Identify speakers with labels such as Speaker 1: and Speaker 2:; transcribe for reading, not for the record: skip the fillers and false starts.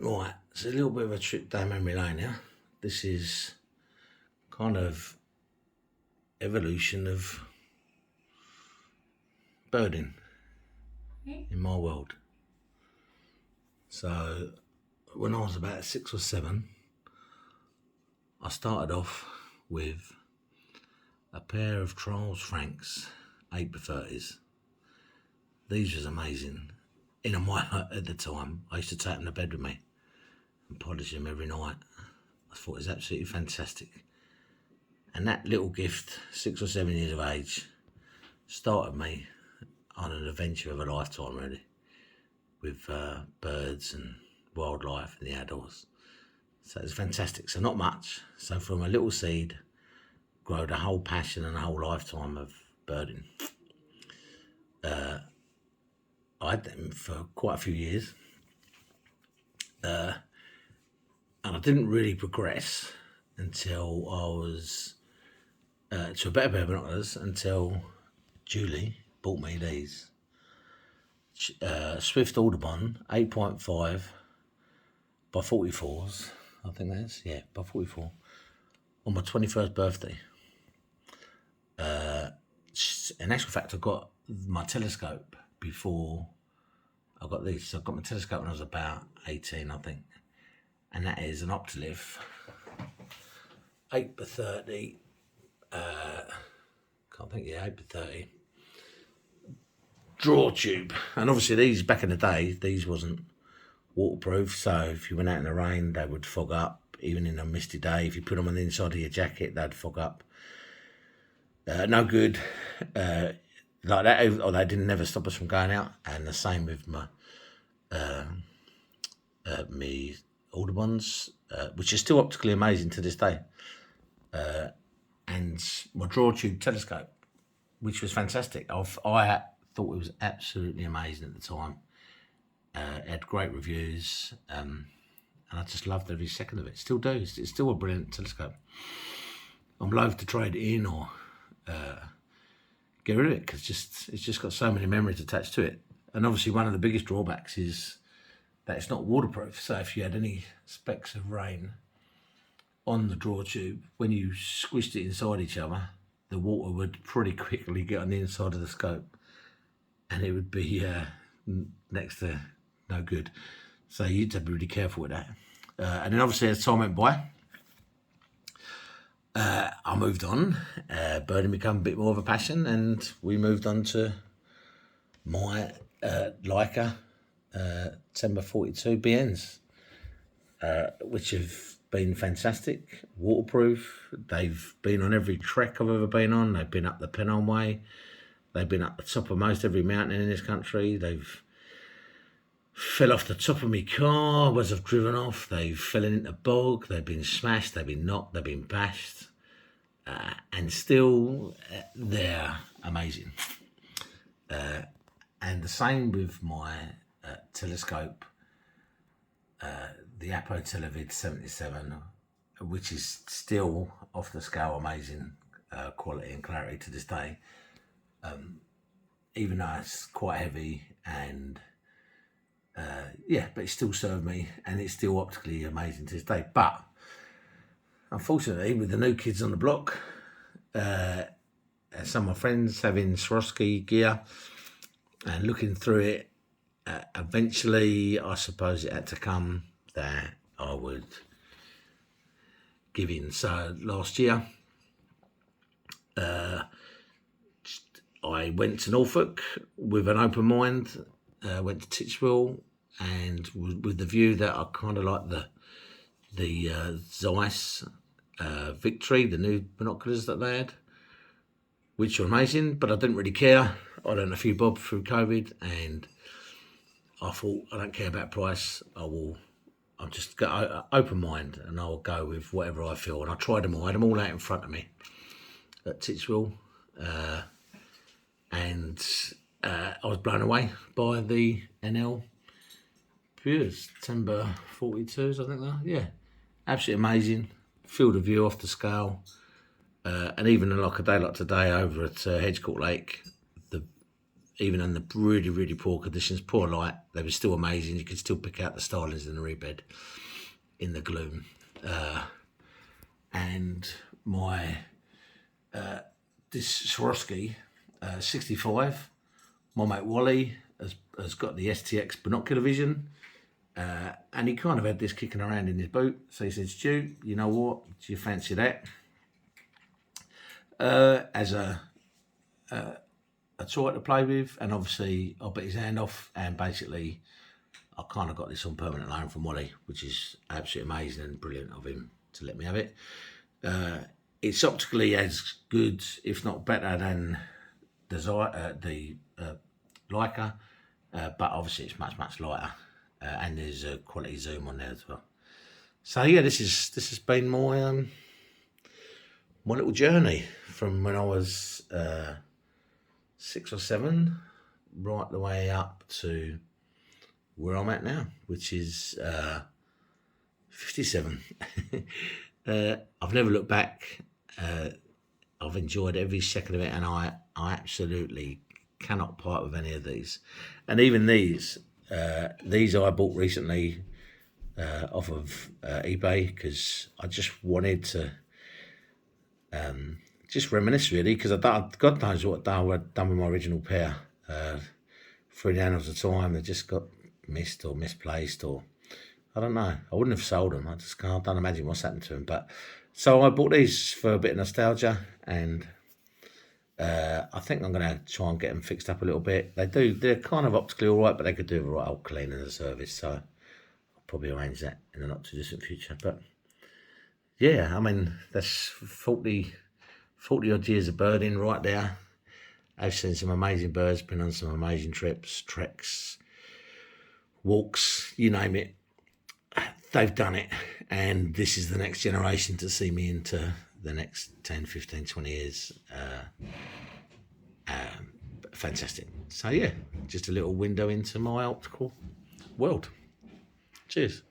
Speaker 1: Right, it's a little bit of a trip down memory lane now. This is kind of evolution of birding in my world. So when I was about 6 or 7, I started off with a pair of Charles Franks 8x30s. These was amazing. In a white at the time, I used to take them to bed with me and polish them every night. I thought it was absolutely fantastic. And that little gift, 6 or 7 years of age, started me on an adventure of a lifetime, really, with birds and wildlife and the outdoors. So it was fantastic. So not much. So from a little seed, growed a whole passion and a whole lifetime of birding. I had them for quite a few years. And I didn't really progress until I was to a better pair of binoculars until Julie bought me these. Swift Audubon 8.5 by 44s, I think that is, yeah, by 44, on my 21st birthday. In actual fact, I got my telescope before I got these. So I got my telescope when I was about 18, I think. And that is an Optolith 8x30, can't think, yeah, 8x30 draw tube. And obviously these, back in the day, these wasn't waterproof, so if you went out in the rain, they would fog up. Even in a misty day, if you put them on the inside of your jacket, they'd fog up. No good. Like that, or they didn't never stop us from going out. And the same with my me Audubons, which is still optically amazing to this day. And my draw tube telescope, which was fantastic. I thought it was absolutely amazing at the time. It had great reviews, and I just loved every second of it. Still do. It's still a brilliant telescope. I'm loath to trade it in or get rid of it because it's just got so many memories attached to it. And obviously one of the biggest drawbacks is that it's not waterproof. So if you had any specks of rain on the draw tube, when you squished it inside each other, the water would pretty quickly get on the inside of the scope and it would be next to no good. So you had to be really careful with that. And then obviously as time went by, I moved on. Birding became a bit more of a passion, and we moved on to my Leica Timber 42 BNs, which have been fantastic, waterproof. They've been on every trek I've ever been on. They've been up the Pennine Way. They've been up the top of most every mountain in this country. They've fell off the top of my car as I've driven off. They've fallen into bog. They've been smashed. They've been knocked. They've been bashed. And still, they're amazing. And the same with my telescope, the Apo Televid 77, which is still off the scale amazing quality and clarity to this day. Even though it's quite heavy and but it still served me and it's still optically amazing to this day. But unfortunately, with the new kids on the block, some of my friends having Swarovski gear and looking through it, eventually I suppose it had to come that I would give in. So last year, I went to Norfolk with an open mind, went to Titchwell, and with the view that I kind of like the Zeiss Victory, the new binoculars that they had, which are amazing, but I didn't really care. I learned a few bob through COVID, and I thought, I don't care about price. I'll just go open mind, and I'll go with whatever I feel. And I tried them all. I had them all out in front of me at Titchwell. And I was blown away by the NL Pures Timber 42s, I think they are. Yeah, absolutely amazing. Field of view off the scale. And even like a day like today over at Hedgecourt Lake, even in the really, really poor conditions, poor light, they were still amazing. You could still pick out the Starlings in the rear bed in the gloom. And my this Swarovski 65, my mate Wally has got the STX binocular vision, and he kind of had this kicking around in his boot. So he said, Stu, you know what, do you fancy that? As a toy to play with, and obviously I bit his hand off, and basically I kind of got this on permanent loan from Wally, which is absolutely amazing and brilliant of him to let me have it. It's optically as good, if not better, than the Leica, but obviously it's much, much lighter, and there's a quality zoom on there as well. So yeah, this has been my my little journey from when I was 6 or 7, right the way up to where I'm at now, which is 57. I've never looked back. I've enjoyed every second of it, and I absolutely cannot part with any of these. And even these I bought recently off of eBay, because I just wanted to just reminisce, really, because God knows what I'd done with my original pair. 3 annals at a time, they just got missed or misplaced, or I don't know. I wouldn't have sold them. I don't imagine what's happened to them. But so I bought these for a bit of nostalgia, and I think I'm going to try and get them fixed up a little bit. They're kind of optically all right, but they could do a right old clean and a service. So I'll probably arrange that in the not too distant future. But yeah, I mean, that's 40 odd years of birding right there. I've seen some amazing birds, been on some amazing trips, treks, walks, you name it. They've done it, and this is the next generation to see me into the next 10, 15, 20 years. Fantastic. So yeah, just a little window into my optical world. Cheers.